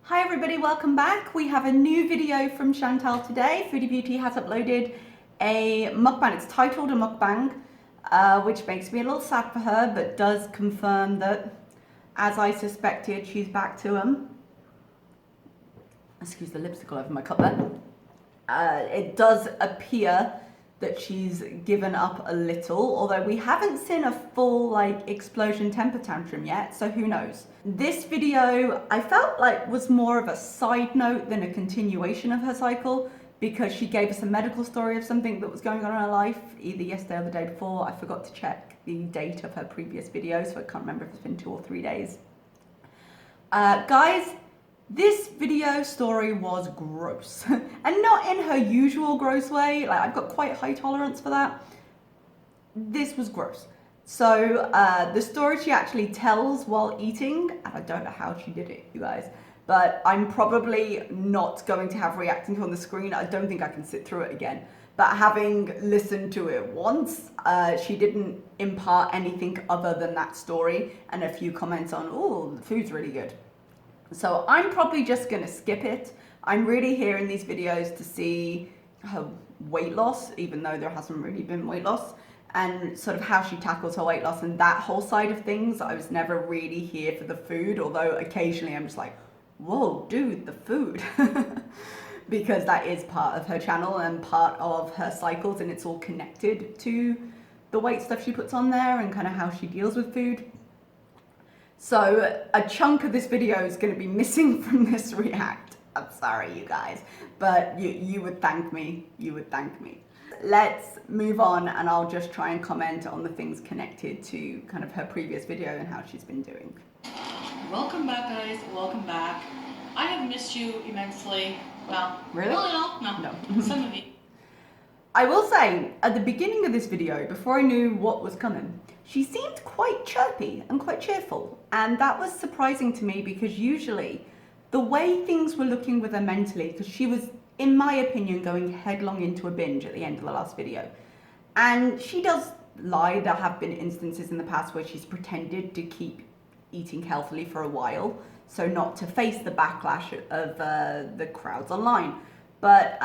Hi everybody, welcome back. We have a new video from Chantal today. Foodie Beauty has uploaded a mukbang. It's titled a mukbang, which makes me a little sad for her, but does confirm that, as I suspected, she's back to excuse the lipstick all over my cup there. It does appear that she's given up a little, although we haven't seen a full explosion temper tantrum yet, so who knows. This video I felt like was more of a side note than a continuation of her cycle, because she gave us a medical story of something that was going on in her life either yesterday or the day before. I forgot to check the date of her previous video, so I can't remember if it's been 2 or 3 days. Guys, this video story was gross, and not in her usual gross way. I've got quite high tolerance for that. This was gross. So the story she actually tells while eating, and I don't know how she did it, you guys, but I'm probably not going to have reacting to on the screen. I don't think I can sit through it again. But having listened to it once, she didn't impart anything other than that story and a few comments on, oh, the food's really good. So I'm probably just gonna skip it. I'm really here in these videos to see her weight loss, even though there hasn't really been weight loss, and sort of how she tackles her weight loss and that whole side of things. I was never really here for the food, although occasionally I'm just like, whoa, dude, the food. Because that is part of her channel and part of her cycles, and it's all connected to the weight stuff she puts on there and kind of how she deals with food. So a chunk of this video is going to be missing from this react. I'm sorry, you guys, but you would thank me. You would thank me. Let's move on, and I'll just try and comment on the things connected to kind of her previous video and how she's been doing. Welcome back, guys. Welcome back. I have missed you immensely. Well, really? No. Some of you. I will say, at the beginning of this video, before I knew what was coming, she seemed quite chirpy and quite cheerful, and that was surprising to me, because usually the way things were looking with her mentally, because she was, in my opinion, going headlong into a binge at the end of the last video, and she does lie. There have been instances in the past where she's pretended to keep eating healthily for a while, so not to face the backlash of the crowds online, but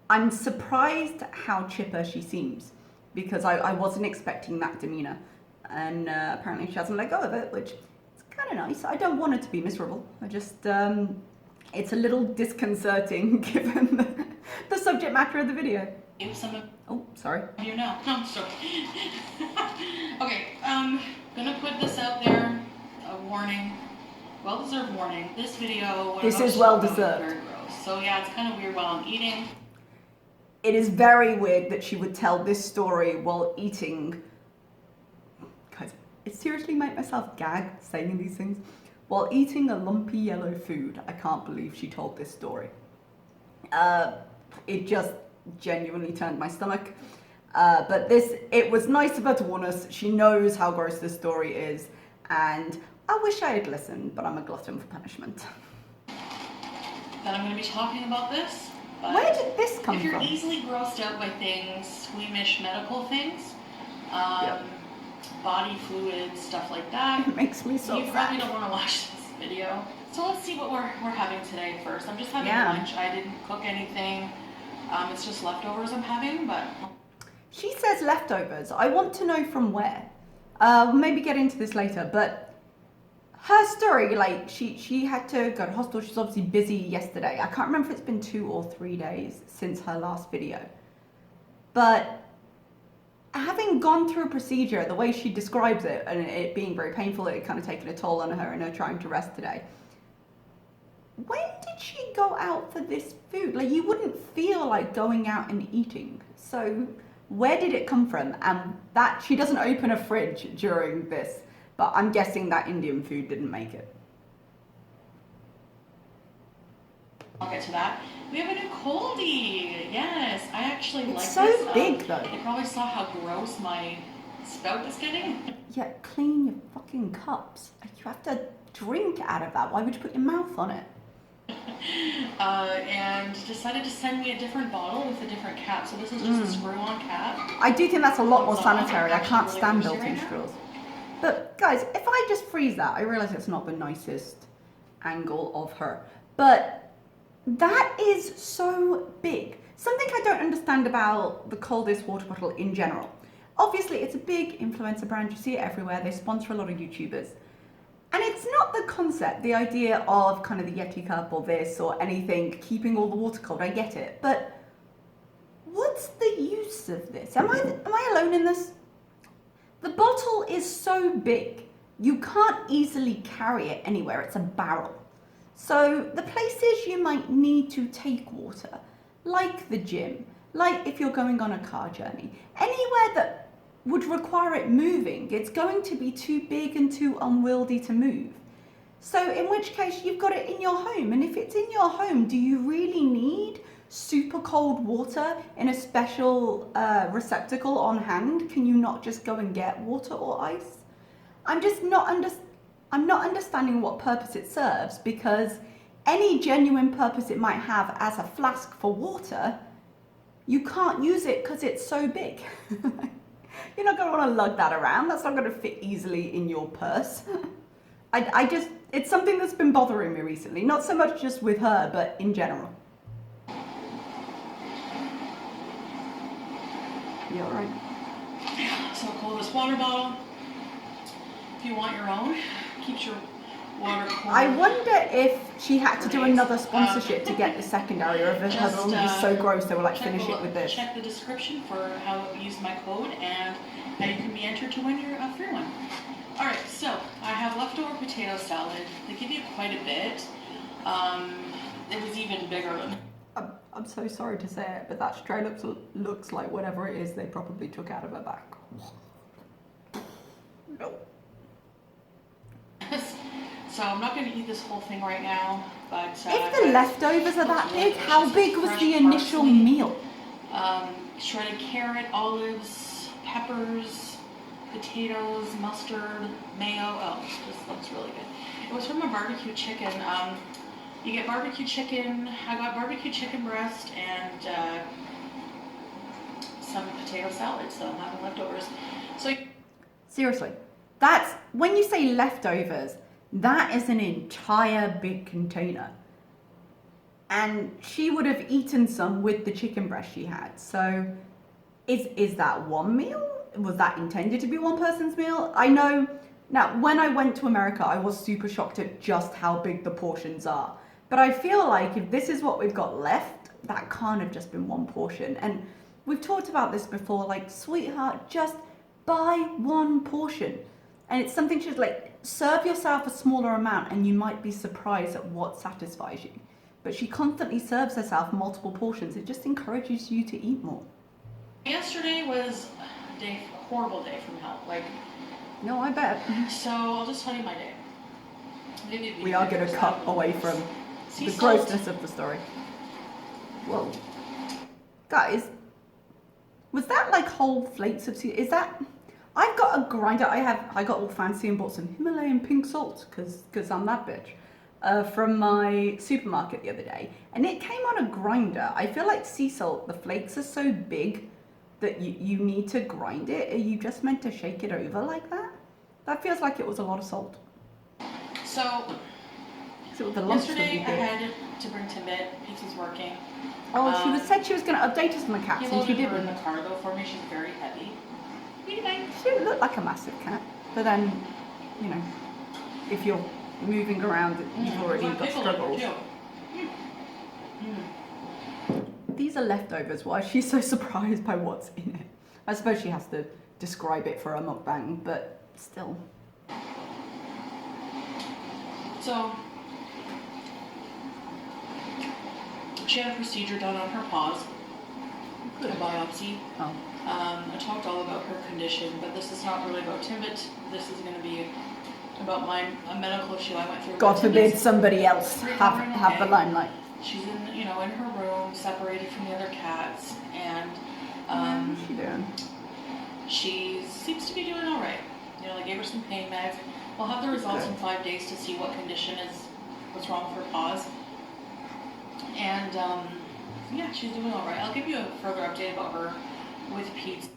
I'm surprised how chipper she seems, because I wasn't expecting that demeanor, and apparently she hasn't let go of it, which is kind of nice. I don't want her to be miserable. I just, it's a little disconcerting given the subject matter of the video. Oh, sorry. You know. No, sorry. Okay, gonna put this out there, a warning, well-deserved warning. This video, this is well-deserved. Very gross. So yeah, it's kind of weird while I'm eating. It is very weird that she would tell this story while eating. Guys, it seriously made myself gag saying these things. While eating a lumpy yellow food. I can't believe she told this story. It just genuinely turned my stomach. But it was nice of her to warn us. She knows how gross this story is, and I wish I had listened, but I'm a glutton for punishment. That I'm going to be talking about this. But where did this come from? If you're easily grossed out by things, squeamish medical things, body fluids, stuff like that, it makes me so you probably don't want to watch this video. So let's see what we're having today first. I'm just having lunch. I didn't cook anything. It's just leftovers I'm having, but... She says leftovers. I want to know from where. We'll maybe get into this later, but her story, she had to go to hospital. She's obviously busy yesterday. I can't remember if it's been 2 or 3 days since her last video. But having gone through a procedure, the way she describes it, and it being very painful, it kind of taken a toll on her and her trying to rest today. When did she go out for this food? You wouldn't feel like going out and eating. So where did it come from? And that she doesn't open a fridge during this. But I'm guessing that Indian food didn't make it. I'll get to that. We have a new coldie. Yes, I actually like this. It's so big though. You probably saw how gross my spout is getting. Yeah, clean your fucking cups. You have to drink out of that. Why would you put your mouth on it? and decided to send me a different bottle with a different cap. So this is just a screw-on cap. I do think that's a lot more Comes off. sanitary. I Actually can't really stand thirsty built-in right now. straws. But guys, if I just freeze that, I realize it's not the nicest angle of her. But that is so big. Something I don't understand about the coldest water bottle in general. Obviously, it's a big influencer brand. You see it everywhere. They sponsor a lot of YouTubers. And it's not the concept, the idea of kind of the Yeti cup or this or anything, keeping all the water cold. I get it. But what's the use of this? Am I alone in this? The bottle is so big, you can't easily carry it anywhere. It's a barrel. So the places you might need to take water, like the gym, like if you're going on a car journey, anywhere that would require it moving, it's going to be too big and too unwieldy to move. So in which case you've got it in your home. And if it's in your home, do you really need super cold water in a special receptacle on hand? Can you not just go and get water or ice? I'm not understanding what purpose it serves, because any genuine purpose it might have as a flask for water, you can't use it because it's so big. You're not going to want to lug that around. That's not going to fit easily in your purse. It's something that's been bothering me recently. Not so much just with her, but in general. You all right? So cool. This water bottle, if you want your own, keeps your water cool. I wonder if she had to do another sponsorship to get the secondary, or if her room was so gross they were like, finish it with this. Check the description for how to use my code and how you can be entered to win your free one. Alright, so I have leftover potato salad. They give you quite a bit. It was even bigger than... I'm so sorry to say it, but that tray looks like whatever it is they probably took out of her back. No. So I'm not going to eat this whole thing right now, but... if the leftovers are that big, how big was the initial meal? Shredded carrot, olives, peppers, potatoes, mustard, mayo. Oh, this looks really good. It was from a barbecue chicken. You get barbecue chicken. I got barbecue chicken breast and some potato salad, so I'm having leftovers. So Seriously, that's, when you say leftovers, that is an entire big container. And she would have eaten some with the chicken breast she had. So is that one meal? Was that intended to be one person's meal? I know, now when I went to America, I was super shocked at just how big the portions are. But I feel like if this is what we've got left, that can't have just been one portion. And we've talked about this before, like, sweetheart, just buy one portion. And it's something she's like, serve yourself a smaller amount and you might be surprised at what satisfies you. But she constantly serves herself multiple portions. It just encourages you to eat more. Yesterday was a horrible day from hell. Like, no, I bet. So I'll just tell you my day. We are going to cut away from the grossness of the story. Whoa. Guys, was that like whole flakes of sea? Is that... I've got a grinder. I got all fancy and bought some Himalayan pink salt because I'm that bitch from my supermarket the other day, and it came on a grinder. I feel like sea salt, the flakes are so big that you need to grind it. Are you just meant to shake it over like that? That feels like it was a lot of salt. So yesterday I had to bring Timbit. Pixie's working. Oh, said she was going to update us on the cats, and she didn't. Her in the car though for me. She's very heavy. She would look like a massive cat, but then, you know, if you're moving around, you've already got struggles. These are leftovers. Why is she so surprised by what's in it? I suppose she has to describe it for a mukbang, but still. So, she had a procedure done on her paws, a biopsy. Oh. I talked all about her condition, but this is not really about Timbit. This is going to be about a medical issue I went through. God forbid somebody else have the limelight. She's in her room, separated from the other cats, and how's she doing? She seems to be doing all right. I gave her some pain meds. We'll have the results in 5 days to see what condition is, what's wrong with her paws. And yeah, she's doing all right. I'll give you a further update about her with Pete.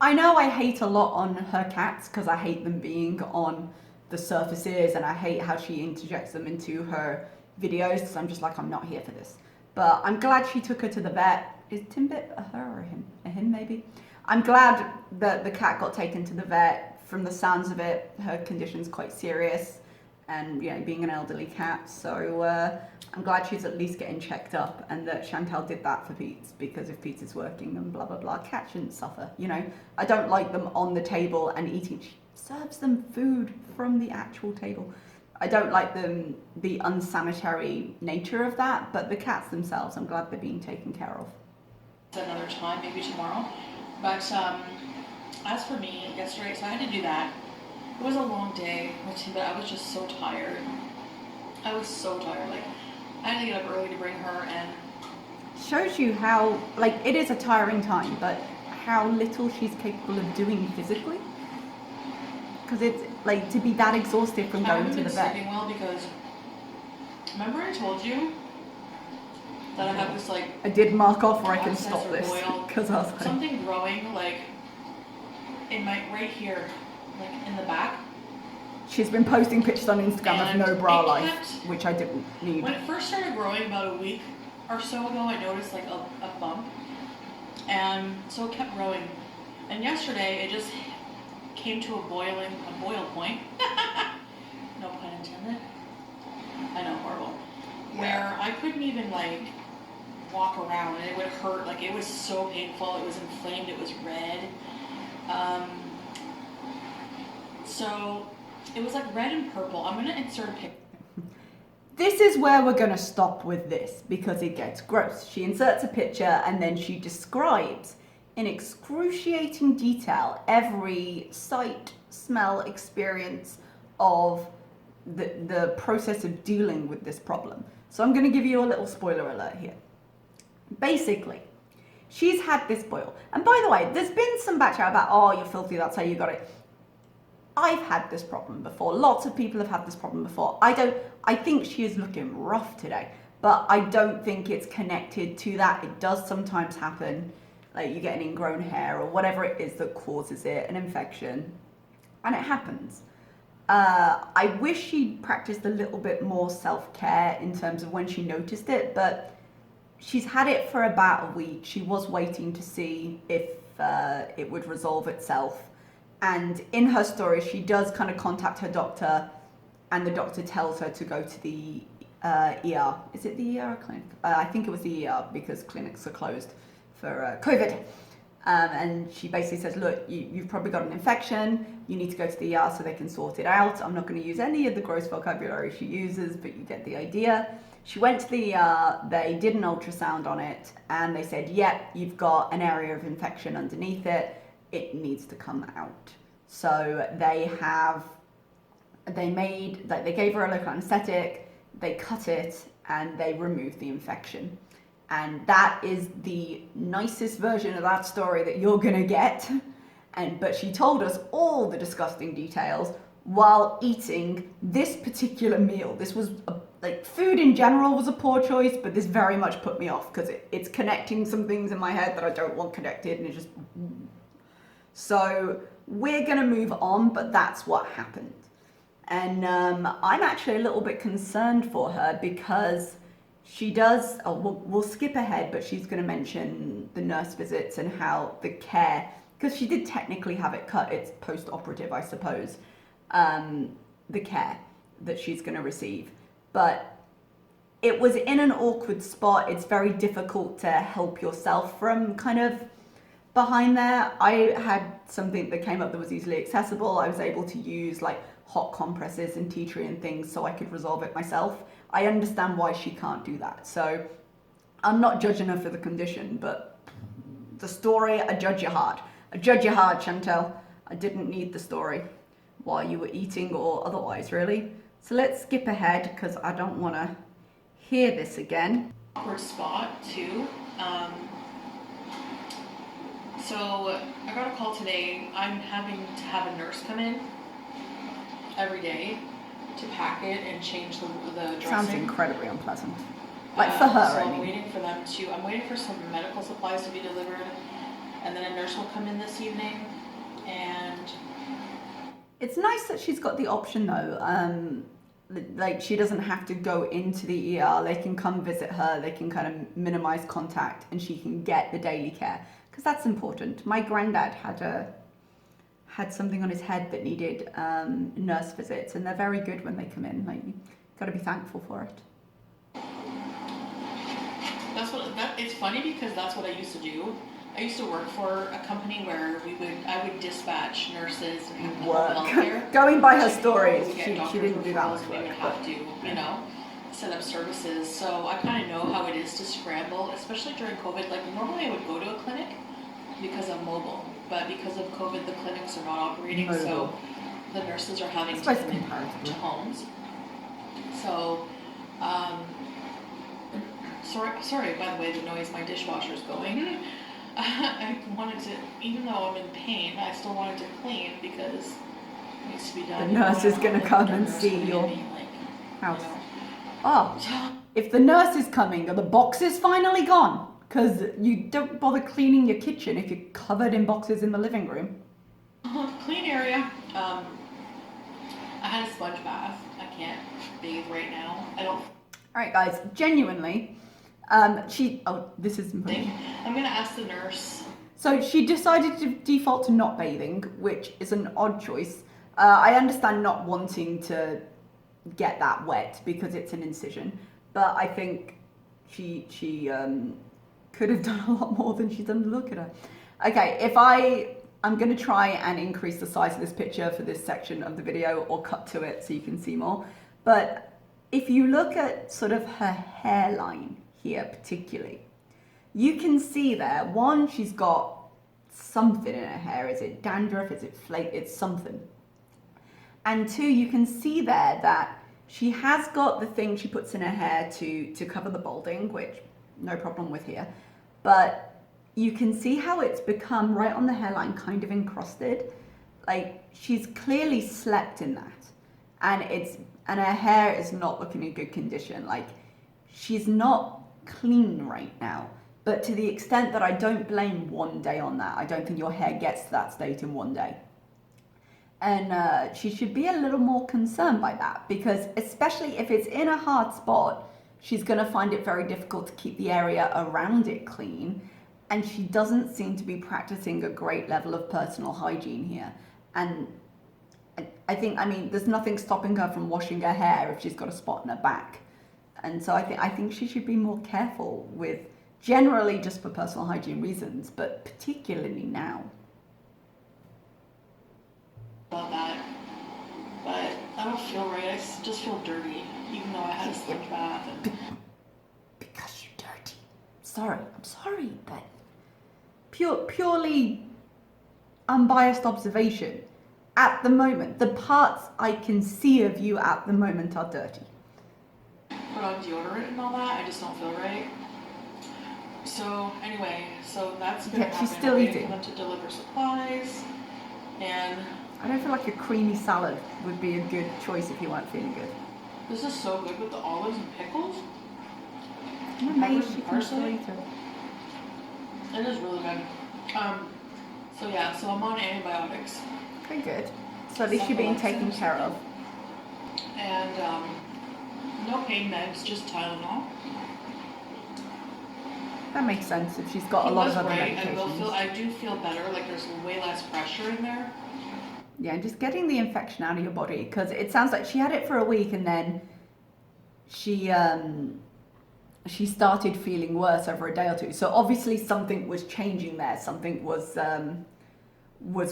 I know I hate a lot on her cats because I hate them being on the surfaces, and I hate how she interjects them into her videos because I'm just like, I'm not here for this. But I'm glad she took her to the vet. Is Timbit a her or a him? A him, maybe? I'm glad that the cat got taken to the vet. From the sounds of it, her condition's quite serious, and you know, being an elderly cat, so I'm glad she's at least getting checked up, and that Chantal did that for Pete, because if Pete is working and blah blah blah, cat shouldn't suffer, you know. I don't like them on the table and eating. She serves them food from the actual table. I don't like the unsanitary nature of that, but the cats themselves, I'm glad they're being taken care of. Another time, maybe tomorrow. But as for me, yesterday, so I had to do that. It was a long day, but I was just so tired. I was so tired. Like, I had to get up early to bring her, and shows you how, like, it is a tiring time, but how little she's capable of doing physically. Because it's like, to be that exhausted from going to the vet. I haven't been sleeping well because remember I told you that I have this like. I did mark off where I can stop this because I was like, something growing like in my right here, like in the back. She's been posting pictures on Instagram And of no bra life, which I didn't need. When it first started growing about a week or so ago, I noticed like a bump, and so it kept growing. And yesterday, it just came to a boil point. No pun intended. I know, horrible. Yeah. Where I couldn't even like walk around, and it would hurt. Like, it was so painful. It was inflamed. It was red. So it was like red and purple. I'm gonna insert a picture. This is where we're gonna stop with this because it gets gross. She inserts a picture and then she describes in excruciating detail every sight, smell, experience of the process of dealing with this problem. So I'm gonna give you a little spoiler alert here. Basically, she's had this boil. And by the way, there's been some backchat about, oh, you're filthy, that's how you got it. I've had this problem before. Lots of people have had this problem before. I think she is looking rough today, but I don't think it's connected to that. It does sometimes happen, like you get an ingrown hair or whatever it is that causes it, an infection, and it happens. I wish she'd practiced a little bit more self-care in terms of when she noticed it, but she's had it for about a week. She was waiting to see if it would resolve itself. And in her story, she does kind of contact her doctor, and the doctor tells her to go to the ER. Is it the ER or clinic? I think it was the ER because clinics are closed for COVID. And she basically says, look, you've probably got an infection. You need to go to the ER so they can sort it out. I'm not going to use any of the gross vocabulary she uses, but you get the idea. She went to the ER, they did an ultrasound on it, and they said, yep, you've got an area of infection underneath it. It needs to come out. So they gave her a local anesthetic, they cut it, and they removed the infection. And that is the nicest version of that story that you're gonna get. But she told us all the disgusting details while eating this particular meal. This was like, food in general was a poor choice, but this very much put me off because it's connecting some things in my head that I don't want connected, and it just. So we're gonna move on, but that's what happened. And I'm actually a little bit concerned for her because she does, we'll skip ahead, but she's gonna mention the nurse visits and how the care, because she did technically have it cut, it's post-operative, I suppose, the care that she's gonna receive. But it was in an awkward spot. It's very difficult to help yourself from kind of behind there. I had something that came up that was easily accessible. I was able to use like hot compresses and tea tree and things so I could resolve it myself. I understand why she can't do that. So I'm not judging her for the condition, but the story, I judge you hard. I judge you hard, Chantal. I didn't need the story while you were eating or otherwise, really. So let's skip ahead because I don't want to hear this again. Awkward spot too. So I got a call today. I'm having to have a nurse come in every day to pack it and change the dressing. Sounds incredibly unpleasant. Like for her, so I I'm mean. waiting for them to, I'm waiting for some medical supplies to be delivered, and then a nurse will come in this evening, and It's nice that she's got the option though. Like she doesn't have to go into the ER. They can come visit her. They can kind of minimize contact, and she can get the daily care because that's important. My granddad had something on his head that needed nurse visits, and they're very good when they come in. Like, you got to be thankful for it. it's funny because that's what I used to do. I used to work for a company where I would dispatch nurses and Work. healthcare. Going by her stories, We get she doctor didn't do that referrals, much we would work. have to, you know, set up services. So I kind of know how it is to scramble, especially during COVID. Like normally I would go to a clinic because I'm mobile, but because of COVID, the clinics are not operating, so the nurses are having to come into homes. So, sorry, by the way, the noise, my dishwasher's going. I wanted to, even though I'm in pain, I still wanted to clean because it needs to be done. The nurse is going to come and see your house. Oh, if the nurse is coming, are the boxes finally gone? Because you don't bother cleaning your kitchen if you're covered in boxes in the living room. Clean area. I had a sponge bath. I can't bathe right now. I don't. Alright guys, genuinely, this is important. I'm gonna ask the nurse. So she decided to default to not bathing, which is an odd choice. I understand not wanting to get that wet because it's an incision, but I think she could have done a lot more than she's done. Look at her. Okay, I'm going to try and increase the size of this picture for this section of the video or cut to it so you can see more. But if you look at sort of her hairline here particularly, you can see there, one, she's got something in her hair. Is it dandruff? Is it flake? It's something. And two, you can see there that she has got the thing she puts in her hair to cover the balding, which no problem with here. But you can see how it's become right on the hairline kind of encrusted. Like she's clearly slept in that. And her hair is not looking in good condition. Like she's not clean right now. But to the extent that I don't blame one day on that. I don't think your hair gets to that state in one day. And she should be a little more concerned by that because especially if it's in a hard spot, she's going to find it very difficult to keep the area around it clean. And she doesn't seem to be practicing a great level of personal hygiene here. And I mean, there's nothing stopping her from washing her hair if she's got a spot in her back. And so I think she should be more careful with generally just for personal hygiene reasons, but particularly now. About that, but I don't feel right. I just feel dirty, even though I had a sponge bath. Because you're dirty. I'm sorry, but purely unbiased observation. At the moment, the parts I can see of you at the moment are dirty. Put on deodorant and all that, I just don't feel right. So anyway, that's gonna happen. She's still eating. For them to deliver supplies, and I don't feel like a creamy salad would be a good choice if you weren't feeling good. this is so good with the olives and pickles. Maybe she can still eat it. It is really good. So I'm on antibiotics. Okay, good. So at least you're being taken care of. And no pain meds, just Tylenol. That makes sense if she's got a lot of other medications. I do feel better, like there's way less pressure in there. Yeah, and just getting the infection out of your body, because it sounds like she had it for a week and then she started feeling worse over a day or two. So obviously something was changing there. Something was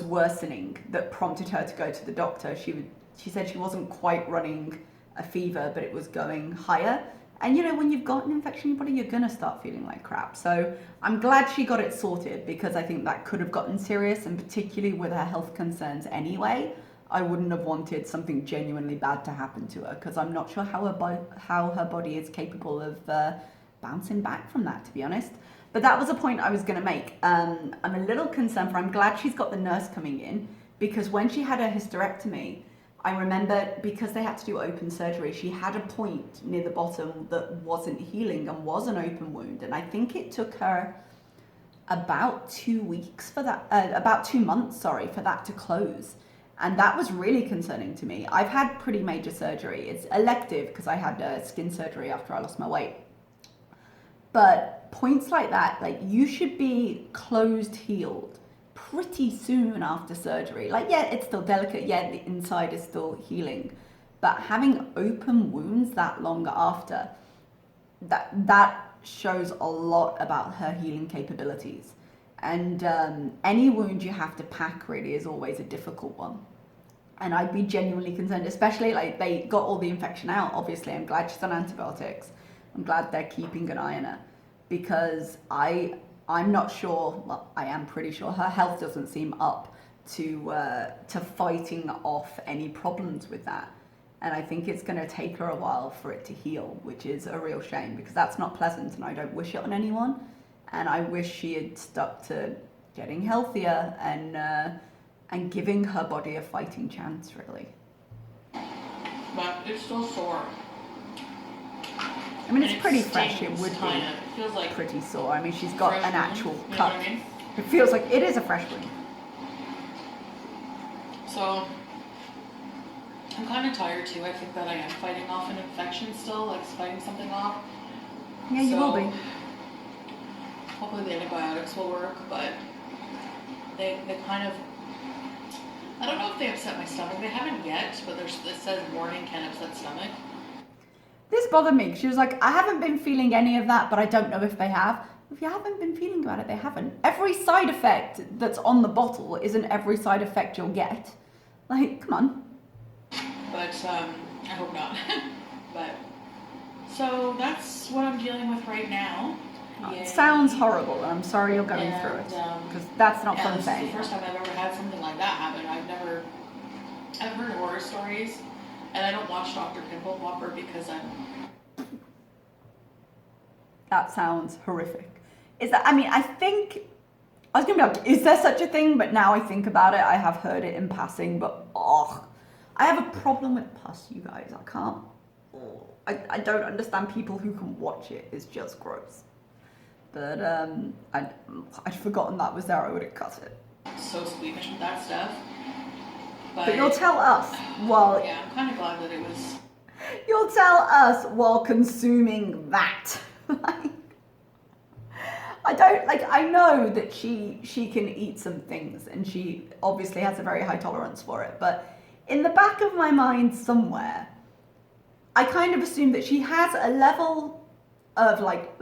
worsening that prompted her to go to the doctor. She said she wasn't quite running a fever, but it was going higher. And you know, when you've got an infection in your body, you're gonna start feeling like crap. So I'm glad she got it sorted because I think that could have gotten serious, and particularly with her health concerns anyway, I wouldn't have wanted something genuinely bad to happen to her because I'm not sure how her body is capable of bouncing back from that, to be honest. But that was a point I was gonna make. I'm a little concerned for her. I'm glad she's got the nurse coming in because when she had her hysterectomy, I remember because they had to do open surgery, she had a point near the bottom that wasn't healing and was an open wound. And I think it took her about 2 weeks for that, about 2 months, sorry, for that to close. And that was really concerning to me. I've had pretty major surgery. It's elective because I had skin surgery after I lost my weight. But points like that, like you should be closed healed pretty soon after surgery. Like, yeah, it's still delicate. Yeah, the inside is still healing. But having open wounds that long after, that shows a lot about her healing capabilities. And any wound you have to pack really is always a difficult one. And I'd be genuinely concerned, especially like they got all the infection out, obviously. I'm glad she's on antibiotics. I'm glad they're keeping an eye on her, because I'm not sure, well, I am pretty sure her health doesn't seem up to fighting off any problems with that. And I think it's going to take her a while for it to heal, which is a real shame, because that's not pleasant and I don't wish it on anyone. And I wish she had stuck to getting healthier and giving her body a fighting chance, really. But it's still sore. I mean, it's pretty fresh. It would be It feels like pretty sore. I mean, she's got an actual wound, cut. You know what I mean? It feels like it is a fresh wound. So I'm kind of tired too. I think that I am fighting off an infection still, like fighting something off. Yeah, you will be. Hopefully the antibiotics will work, but they kind of, I don't know if they upset my stomach. They haven't yet, but it says warning can upset stomach. This bothered me. She was like, I haven't been feeling any of that, but I don't know if they have. If you haven't been feeling about it, they haven't. Every side effect that's on the bottle isn't every side effect you'll get. Like, come on. But I hope not. But so that's what I'm dealing with right now. It sounds horrible, and I'm sorry you're going through it, because that's not fun this for is the anyone. first time I've ever had something like that happen. I've heard horror stories, and I don't watch Dr. Pimple Popper because That sounds horrific. I think, I was gonna be like, is there such a thing? But now I think about it, I have heard it in passing, but I have a problem with pus, you guys. I can't, I don't understand people who can watch it. It's just gross. But I'd forgotten that was there. I would have cut it. so squeamish with that stuff. But you'll tell us while... Yeah, I'm kind of glad that it was... You'll tell us while consuming that. I know that she can eat some things, and she obviously has a very high tolerance for it, but in the back of my mind somewhere, I kind of assume that she has a level of like,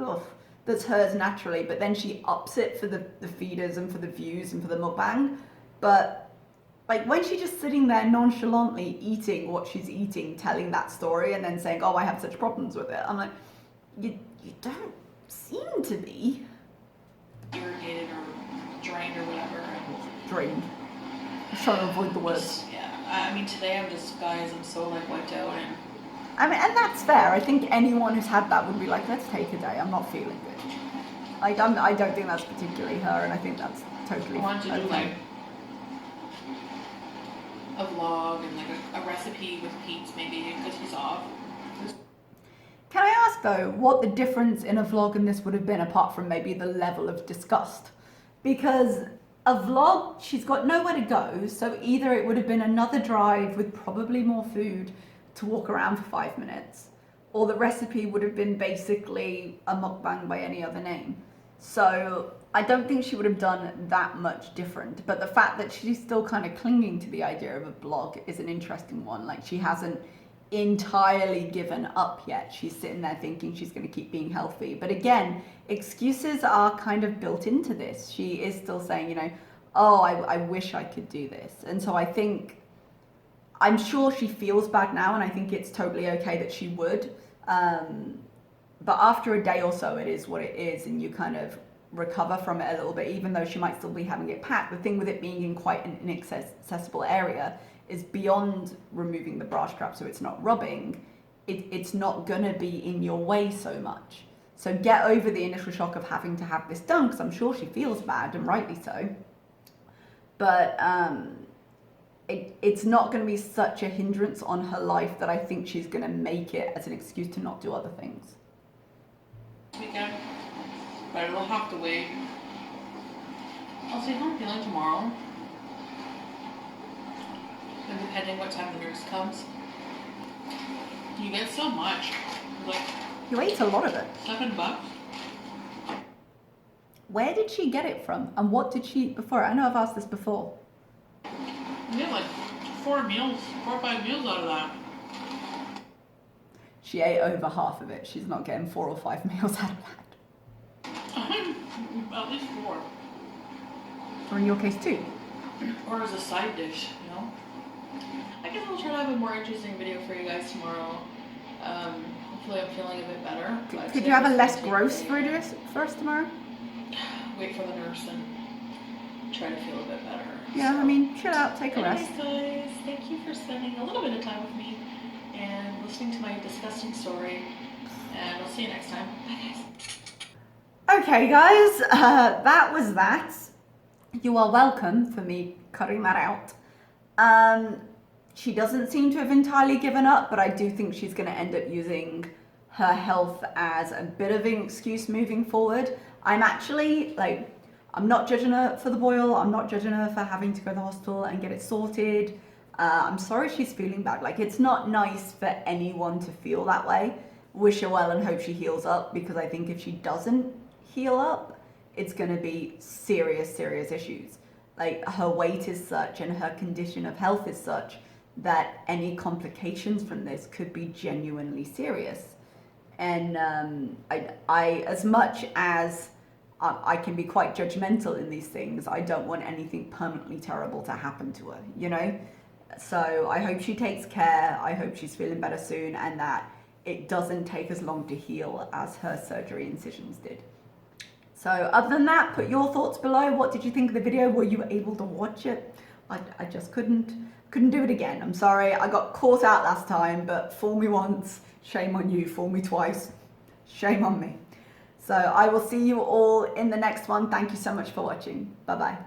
that's hers naturally, but then she ups it for the feeders and for the views and for the mukbang. But like when she's just sitting there nonchalantly eating what she's eating, telling that story, and then saying, I have such problems with it, I'm like, you don't seem to be. Irritated or drained or whatever. Drained. I'm trying to avoid the words. I mean, today I'm so like wiped out, and and that's fair. I think anyone who's had that would be like, let's take a day. I'm not feeling good. I don't think that's particularly her, and I think that's totally. I wanted to do like a vlog and like a recipe with Pete maybe because he's off. Can I ask though, what the difference in a vlog and this would have been, apart from maybe the level of disgust? Because a vlog, she's got nowhere to go, so either it would have been another drive with probably more food to walk around for 5 minutes, or the recipe would have been basically a mukbang by any other name. So I don't think she would have done that much different, but the fact that she's still kind of clinging to the idea of a blog is an interesting one. Like, she hasn't entirely given up yet. She's sitting there thinking she's going to keep being healthy. But again, excuses are kind of built into this. She is still saying, I wish I could do this. And so I'm sure she feels bad now, and I think it's totally okay that she would. But after a day or so, it is what it is, and you kind of recover from it a little bit, even though she might still be having it packed. The thing with it being in quite an inaccessible area is beyond removing the bra strap so it's not rubbing, it's not gonna be in your way so much. So get over the initial shock of having to have this done, because I'm sure she feels bad, and rightly so. But it's not going to be such a hindrance on her life that I think she's going to make it as an excuse to not do other things. Weekend, but it'll have to wait. I'll see how I'm feeling tomorrow. And depending what time the nurse comes. You get so much. Like, You ate a lot of it. $7. Where did she get it from? And what did she eat before? I know I've asked this before. You get like 4 or 5 meals out of that. She ate over half of it. She's not getting 4 or 5 meals out of that. At least 4. Or in your case, 2. Or as a side dish, you know? I guess I'll try to have a more interesting video for you guys tomorrow. Hopefully I'm feeling a bit better. Could you have a less gross food for us tomorrow? Wait for the nurse and try to feel a bit better. Yeah, I mean, chill out, take a rest. Anyways, guys, thank you for spending a little bit of time with me and listening to my disgusting story. And I'll see you next time. Bye, guys. Okay, guys, that was that. You are welcome for me cutting that out. She doesn't seem to have entirely given up, but I do think she's going to end up using her health as a bit of an excuse moving forward. I'm actually, like, I'm not judging her for the boil. I'm not judging her for having to go to the hospital and get it sorted. I'm sorry she's feeling bad. Like, it's not nice for anyone to feel that way. Wish her well and hope she heals up, because I think if she doesn't heal up, it's going to be serious, serious issues. Like, her weight is such and her condition of health is such that any complications from this could be genuinely serious. And I as much as I can be quite judgmental in these things, I don't want anything permanently terrible to happen to her, you know? So I hope she takes care. I hope she's feeling better soon, and that it doesn't take as long to heal as her surgery incisions did. So other than that, put your thoughts below. What did you think of the video? Were you able to watch it? I just couldn't do it again. I'm sorry, I got caught out last time, but fool me once, shame on you. Fool me twice, shame on me. So I will see you all in the next one. Thank you so much for watching. Bye-bye.